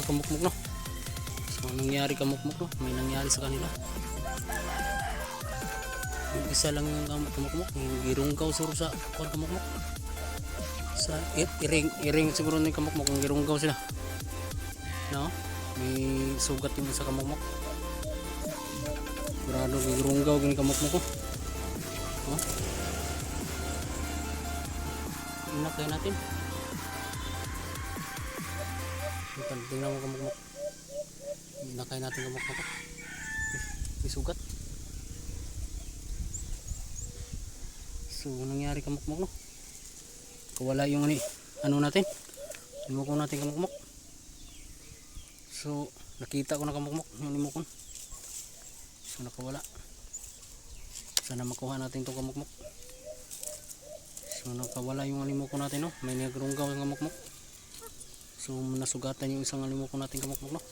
mga kamukmok, no. So nangyari kamukmok, no, may nangyari sa kanila. Yung isa lang yung kamukmok, yung girunggaw siguro sa kamukmok. Sa iring siguro ng kamukmok, yung girunggaw sila, no. May sugat yung isa kamukmok. Sigurado girunggaw gini kamukmok ko. Oh. Inakay natin. Tingnan mo kamukmok. Inakay natin kamukmok ko. May sugat. So nangyari kamukmok, no. Kawala yung ano natin. Limukon natin kamukmok. So nakita ko na kamukmok yung limukon. So nakawala. Sana makuha natin itong kamukmok. So nakawala yung limukon natin, no. May nagrunggaw yung kamukmok. So nasugatan yung isang limukon natin kamukmok, no.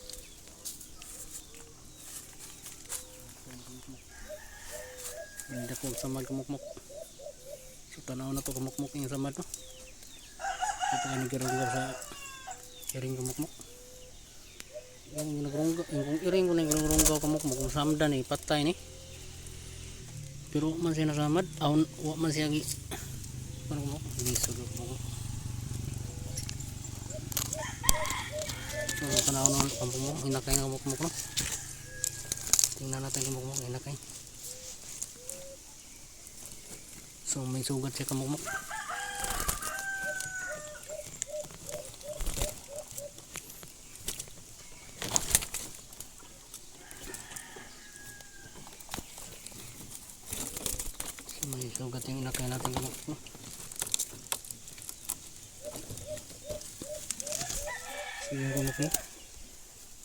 Hindi ko samad kamukmok. So tanaw na to kamukmok yung samad, no. Ito ay nagrunggaw sa iring kamukmok. Yung nagrunggaw, yung iring ko na nagrunggaw kamukmok, kung samdan eh, patay ni. Pero man siya nasamad, wa man siya gi ano mo, gisog mo. So tanaw na kamukmok, hinakay ng kamukmok, no. Tingnan natin kamukmok, hinakay. So may sugat siya kamukmok. So may sugat yung inakay natin kamukmok. So yung kamukmok,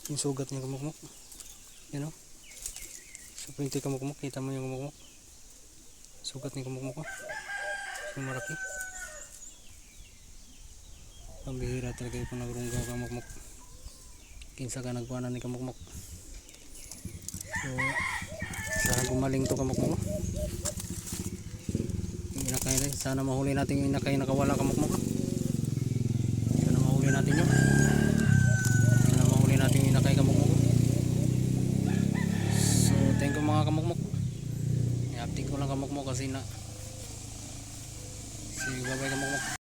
yung sugat niya kamukmok, you know. So pinti kamukmok, kita mo yung kamukmok, sugat ni kamukmok ko. So maraki. Pambihira talaga yung nagrunggaw kamukmok. Kinsa ka nagkuhanan ni kamukmok. So sana gumaling to kamukmok. Yung inakay rin, sana mahuli natin yung inakay nakawala kamukmok. Sana mahuli natin yun. Sana mahuli natin yung inakay kamukmok. So thank you mga kamukmok. I-update ko lang kamukmok kasi na. Sige, bye bye kamukmok.